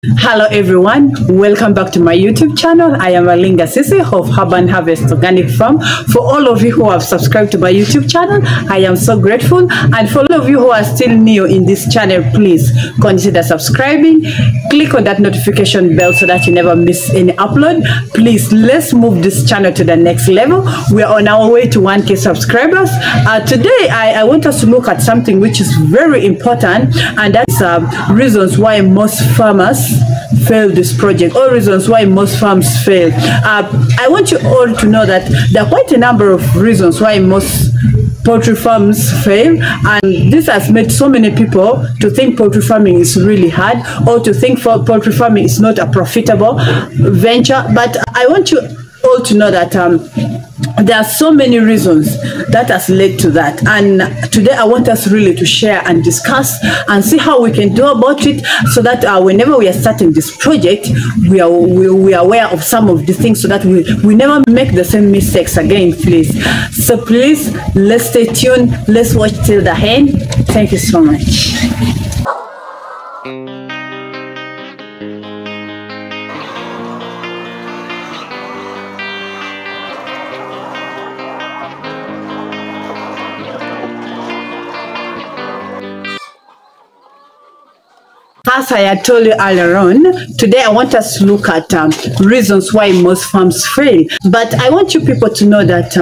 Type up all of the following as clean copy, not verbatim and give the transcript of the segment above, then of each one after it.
Hello everyone, welcome back to my YouTube channel. I am Alinga Sisi of Urban Harvest Organic Farm. For all of you who have subscribed to my YouTube channel, I am so grateful. And for all of you who are still new in this channel, please consider subscribing. Click on that notification bell so that you never miss any upload. Please, let's move this channel to the next level. We are on our way to 1K subscribers. Today, I want us to look at something which is very important, and that's reasons why most farmers fail this project, or reasons why most farms fail. I want you all to know that there are quite a number of reasons why most poultry farms fail, and this has made so many people to think poultry farming is really hard, or to think poultry farming is not a profitable venture. But I want you all to know that there are so many reasons that has led to that, and today I want us really to share and discuss and see how we can do about it, so that whenever we are starting this project, we are aware of some of the things, so that we never make the same mistakes again, please. So please, let's stay tuned, let's watch till the end. Thank you so much. As I had told you earlier on, today I want us to look at reasons why most farms fail. But I want you people to know that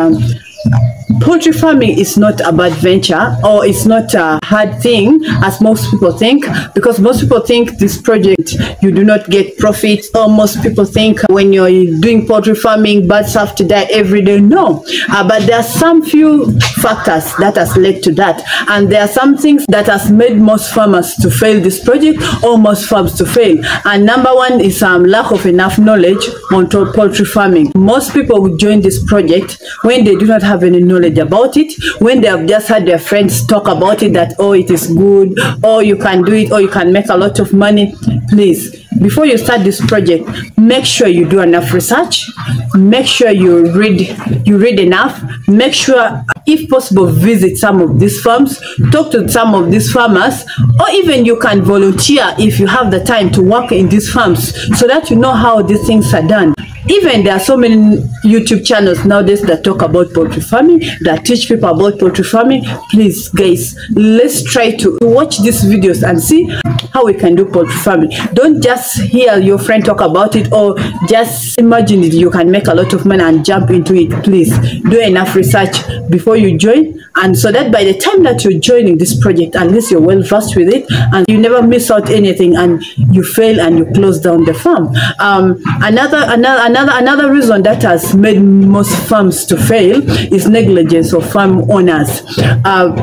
poultry farming is not a bad venture, or it's not a hard thing as most people think, because most people think this project you do not get profit, or most people think when you're doing poultry farming birds have to die every day. No, but there are some few factors that has led to that, and there are some things that has made most farmers to fail this project, or most farms to fail. And number one is lack of enough knowledge on poultry farming. Most people who join this project when they do not have any knowledge about it, when they have just had their friends talk about it, that oh, it is good, or you can do it, or you can make a lot of money. Please, before you start this project, make sure you do enough research, make sure you read enough, make sure, if possible, visit some of these farms, talk to some of these farmers, or even you can volunteer if you have the time to work in these farms, so that you know how these things are done. Even there are so many YouTube channels nowadays that talk about poultry farming, that teach people about poultry farming. Please, guys, let's try to watch these videos and see how we can do poultry farming. Don't just hear your friend talk about it, or just imagine it, you can make a lot of money and jump into it. Please do enough research before you join, and so that by the time that you're joining this project, at least you're well versed with it, and you never miss out anything, and you fail and you close down the farm. Another reason that has made most farms to fail is negligence of farm owners.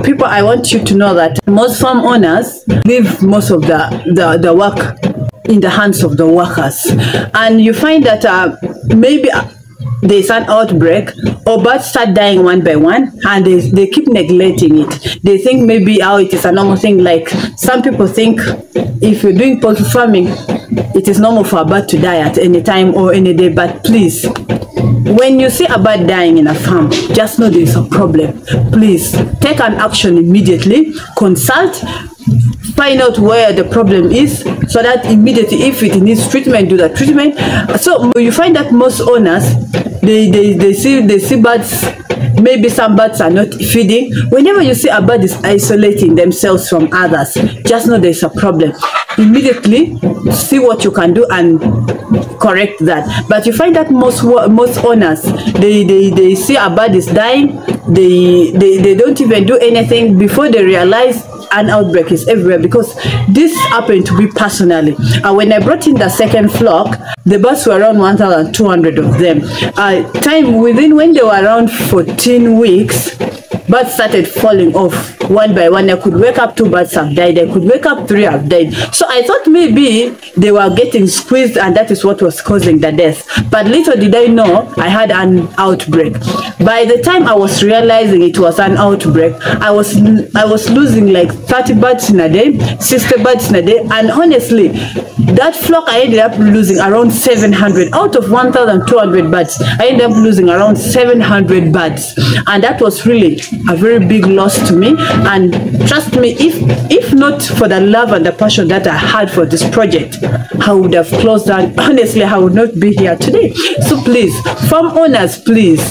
People, I want you to know that most farm owners leave most of the work in the hands of the workers, and you find that maybe there's an outbreak, or birds start dying one by one, and they keep neglecting it. They think maybe it is a normal thing. Like some people think if you're doing poultry farming, it is normal for a bird to die at any time or any day. But please, when you see a bird dying in a farm, just know there is a problem. Please take an action immediately, consult, find out where the problem is, so that immediately, if it needs treatment, do the treatment. So you find that most owners, they see birds, maybe some birds are not feeding. Whenever you see a bird is isolating themselves from others, just know there's a problem. Immediately see what you can do and correct that. But you find that most owners, they see a bird is dying, they don't even do anything before they realize an outbreak is everywhere, because this happened to me personally. When I brought in the second flock, the birds were around 1,200 of them. When they were around 14 weeks, birds started falling off one by one. I could wake up 2 birds have died. I could wake up 3 have died. So I thought maybe they were getting squeezed, and that is what was causing the death. But little did I know I had an outbreak. By the time I was realizing it was an outbreak, I was losing like 30 birds in a day, 60 birds in a day, and honestly, that flock I ended up losing around 700 out of 1,200 birds. I ended up losing around 700 birds, and that was really a very big loss to me. And trust me, if not for the love and the passion that I had for this project, I would have closed down. Honestly, I would not be here today. So please, farm owners, please,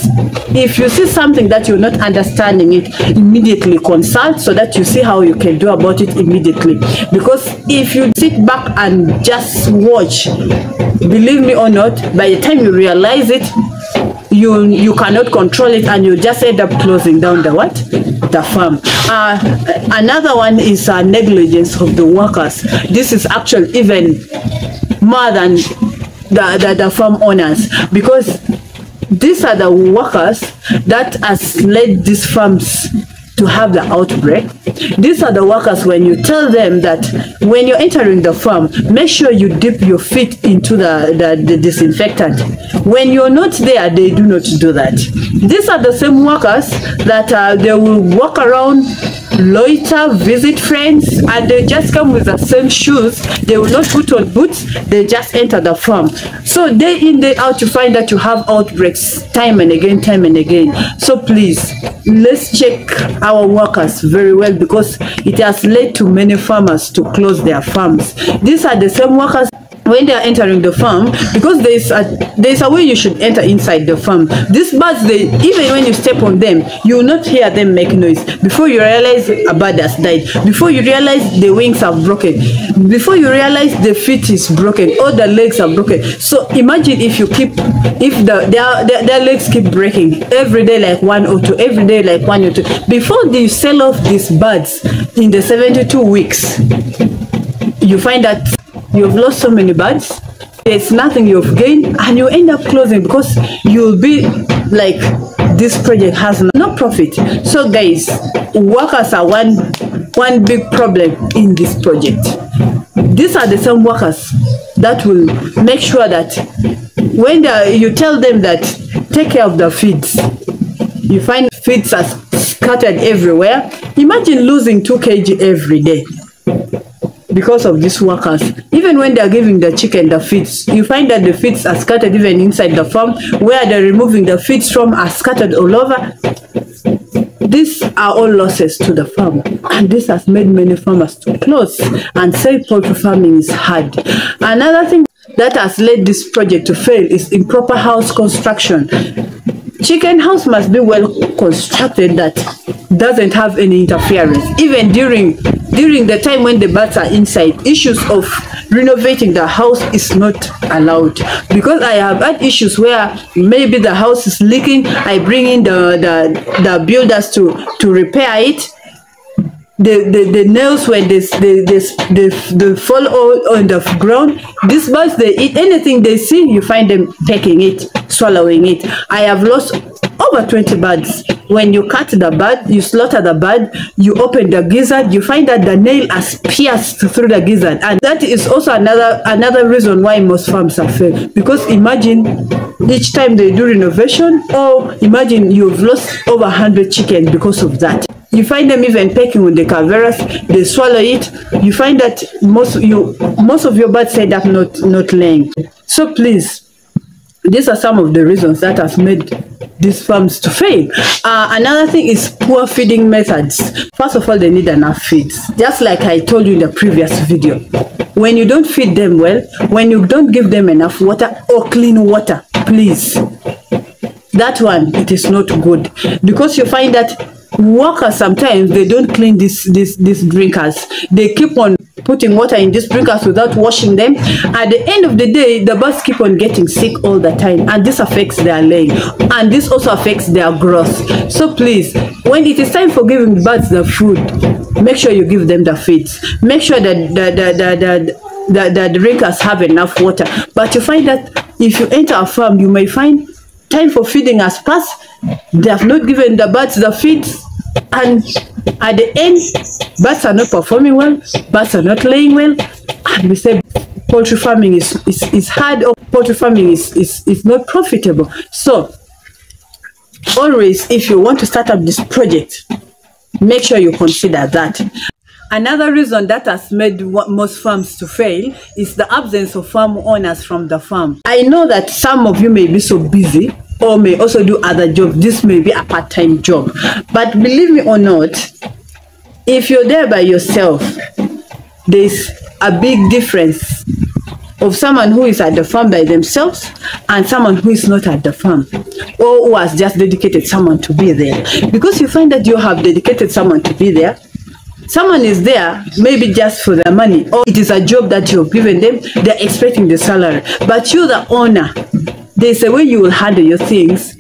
if you see something that you're not understanding it, immediately consult so that you see how you can do about it immediately. Because if you sit back and just watch, believe me or not, by the time you realize it, you cannot control it, and you just end up closing down the farm. Another one is negligence of the workers. This is actually even more than the farm owners, because these are the workers that has led these farms to have the outbreak. These are the workers, when you tell them that when you're entering the farm, make sure you dip your feet into the disinfectant. When you're not there, they do not do that. These are the same workers that they will walk around, loiter, visit friends, and they just come with the same shoes. They will not put on boots, they just enter the farm. So day in, day out, you find that you have outbreaks time and again. So please, let's check our workers very well, because it has led to many farmers to close their farms. These are the same workers when they are entering the farm, because there's a way you should enter inside the farm. These birds, even when you step on them, you will not hear them make noise. Before you realize a bird has died, before you realize the wings are broken, before you realize the feet is broken or the legs are broken. So imagine if their legs keep breaking every day, like 1 or 2, every day like 1 or 2. Before they sell off these birds in the 72 weeks, you find that you've lost so many birds, there's nothing you've gained, and you end up closing, because you'll be like, this project has no profit. So guys, workers are one big problem in this project. These are the same workers that will make sure that when you tell them that take care of the feeds, you find feeds are scattered everywhere. Imagine losing 2 kg every day because of these workers. Even when they're giving the chicken the feeds, you find that the feeds are scattered even inside the farm. Where they're removing the feeds from are scattered all over. These are all losses to the farm, and this has made many farmers to close and say poultry farming is hard. Another thing that has led this project to fail is improper house construction. Chicken house must be well constructed that doesn't have any interference. Even during the time when the birds are inside, issues of renovating the house is not allowed, because I have had issues where maybe the house is leaking. I bring in the builders to repair it. The nails, when they fall all on the ground, these birds, they eat anything they see. You find them taking it, swallowing it. I have lost over 20 birds. When you cut the bird, you slaughter the bird, you open the gizzard, you find that the nail has pierced through the gizzard. And that is also another reason why most farms are failed. Because imagine each time they do renovation, or imagine you've lost over 100 chickens because of that. You find them even pecking with the carveras, they swallow it. You find that most of your birds end up not laying. So please, these are some of the reasons that have made these farms to fail. Another thing is poor feeding methods. First of all, they need enough feeds. Just like I told you in the previous video, when you don't feed them well, when you don't give them enough water or clean water, please, that one, it is not good. Because you find that workers, sometimes they don't clean these drinkers. They keep on putting water in these drinkers without washing them. At the end of the day, the birds keep on getting sick all the time, and this affects their laying, and this also affects their growth. So please, when it is time for giving birds the food, make sure you give them the feeds. Make sure that the drinkers have enough water. But you find that if you enter a farm, you may find time for feeding has passed. They have not given the birds the feeds, and at the end, birds are not performing well, birds are not laying well, and we say poultry farming is hard, or poultry farming is not profitable. So always, if you want to start up this project, make sure you consider that. Another reason that has made most farms to fail is the absence of farm owners from the farm. I know that some of you may be so busy or may also do other jobs. This may be a part-time job. But believe me or not, if you're there by yourself, there's a big difference of someone who is at the farm by themselves and someone who is not at the farm, or who has just dedicated someone to be there. Because you find that you have dedicated someone to be there, someone is there maybe just for the money, or it is a job that you've given them, they're expecting the salary. But you, the owner, there's a way you will handle your things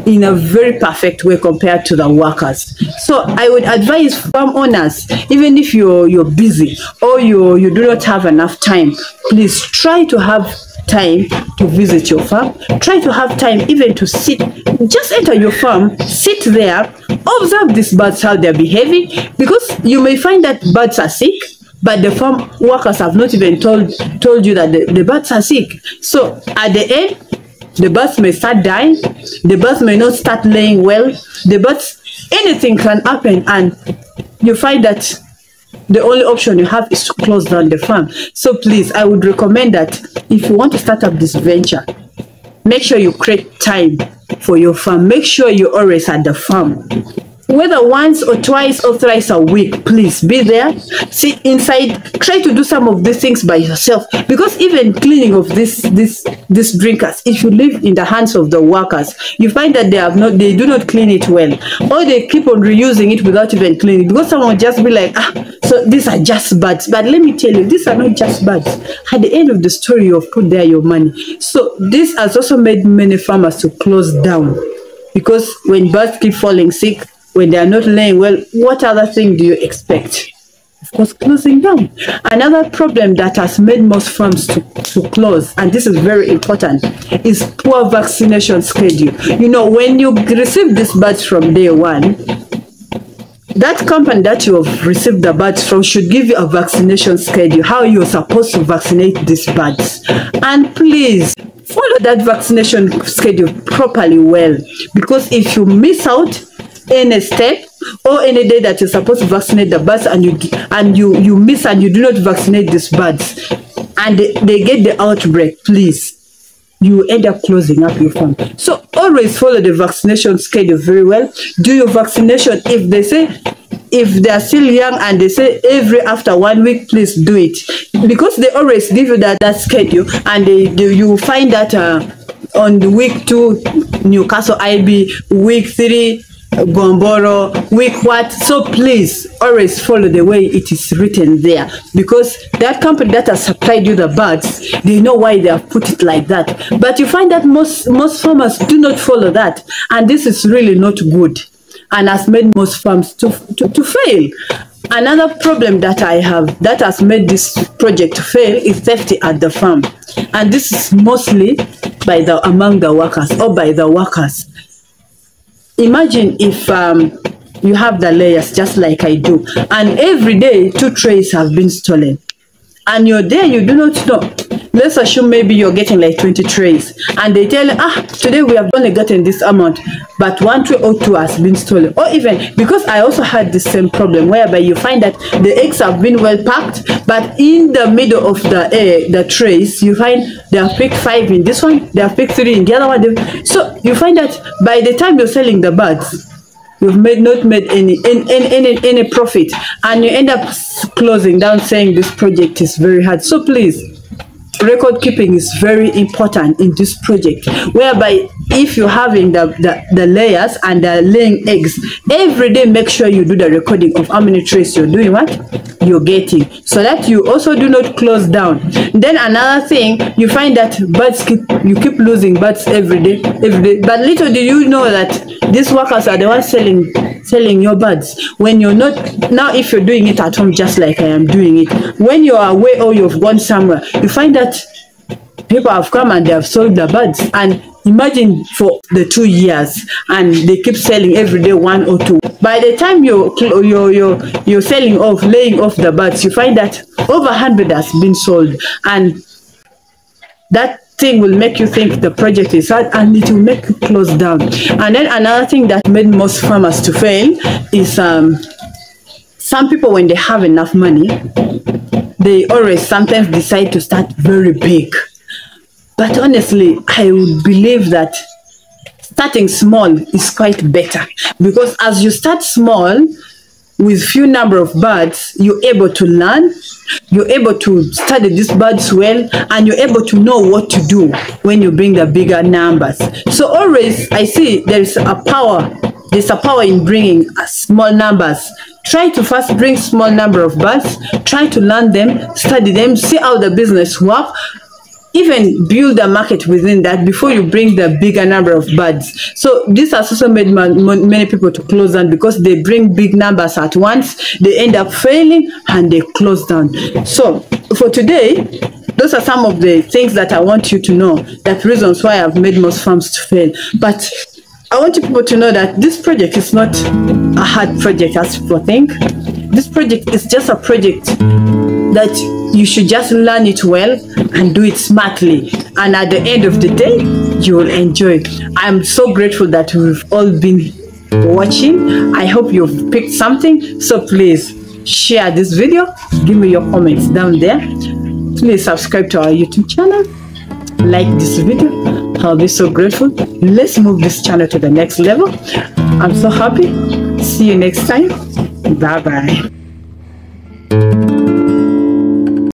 in a very perfect way compared to the workers. So I would advise farm owners, even if you're busy or you do not have enough time, please try to have time to visit your farm. Try to have time even to sit. Just enter your farm, sit there, observe these birds, how they're behaving, because you may find that birds are sick, but the farm workers have not even told you that the birds are sick. So at the end, the birds may start dying, the birds may not start laying well, the birds, anything can happen, and you find that the only option you have is to close down the farm. So please, I would recommend that if you want to start up this venture, make sure you create time for your farm. Make sure you're always at the farm. Whether once or twice or thrice a week, please be there, sit inside, try to do some of these things by yourself, because even cleaning of these drinkers, if you leave in the hands of the workers, you find that they do not clean it well, or they keep on reusing it without even cleaning, because someone will just be like, so these are just birds. But let me tell you, these are not just birds. At the end of the story, you've put there your money. So this has also made many farmers to close down, because when birds keep falling sick, when they are not laying well, what other thing do you expect? Of course, closing down. Another problem that has made most farms to close, and this is very important, is poor vaccination schedule. You know, when you receive these birds from day one, that company that you have received the birds from should give you a vaccination schedule, how you're supposed to vaccinate these birds. And please, follow that vaccination schedule properly well, because if you miss out any step or any day that you're supposed to vaccinate the birds and you miss and you do not vaccinate these birds and they get the outbreak, please, you end up closing up your farm. So always follow the vaccination schedule very well. Do your vaccination. If they are still young and they say every after 1 week, please do it, because they always give you that schedule, and you find that on the week 2 Newcastle IB, week 3 Gomboro, week what. So please always follow the way it is written there, because that company that has supplied you the birds, they know why they have put it like that. But you find that most farmers do not follow that, and this is really not good, and has made most farms to fail. Another problem that I have that has made this project to fail is safety at the farm, and this is mostly among the workers, or by the workers. Imagine if you have the layers just like I do, and every day 2 trays have been stolen, and you're there, you do not know. Let's assume maybe you're getting like 20 trays, and they tell you, today we have only gotten this amount, but 1 tray or 2 has been stolen. Or even, because I also had the same problem, whereby you find that the eggs have been well packed, but in the middle of the trays, you find they have picked 5 in this one, they have picked 3 in the other one. So you find that by the time you're selling the birds, you've not made any profit, and you end up closing down, saying this project is very hard. So please, record keeping is very important in this project, whereby if you're having the layers and the laying eggs, every day make sure you do the recording of how many trays you're doing, what you're getting, so that you also do not close down. Then another thing, you find that you keep losing birds every day, but little do you know that these workers are the ones selling your birds. When you're not, now if you're doing it at home just like I am doing it, when you're away or you've gone somewhere, you find that people have come and they have sold the birds. And imagine for the 2 years, and they keep selling every day 1 or 2. By the time you're selling off, laying off the birds, you find that over 100 has been sold, and that thing will make you think the project is hard, and it will make you close down. And then another thing that made most farmers to fail is some people, when they have enough money, they always sometimes decide to start very big. But honestly, I would believe that starting small is quite better, because as you start small with few number of birds, you're able to learn, you're able to study these birds well, and you're able to know what to do when you bring the bigger numbers. So always I see there's a power in bringing small numbers. Try to first bring small number of birds, try to learn them, study them, see how the business works, even build a market within that before you bring the bigger number of birds. So this has also made many people to close down, because they bring big numbers at once, they end up failing and they close down. So for today, those are some of the things that I want you to know, that reasons why I've made most farms to fail. But I want people to know that this project is not a hard project as people think. This project is just a project that you should just learn it well and do it smartly. And at the end of the day, you will enjoy it. I'm so grateful that we've all been watching. I hope you've picked something. So please share this video. Give me your comments down there. Please subscribe to our YouTube channel. Like this video. I'll be so grateful. Let's move this channel to the next level. I'm so happy. See you next time. Bye bye.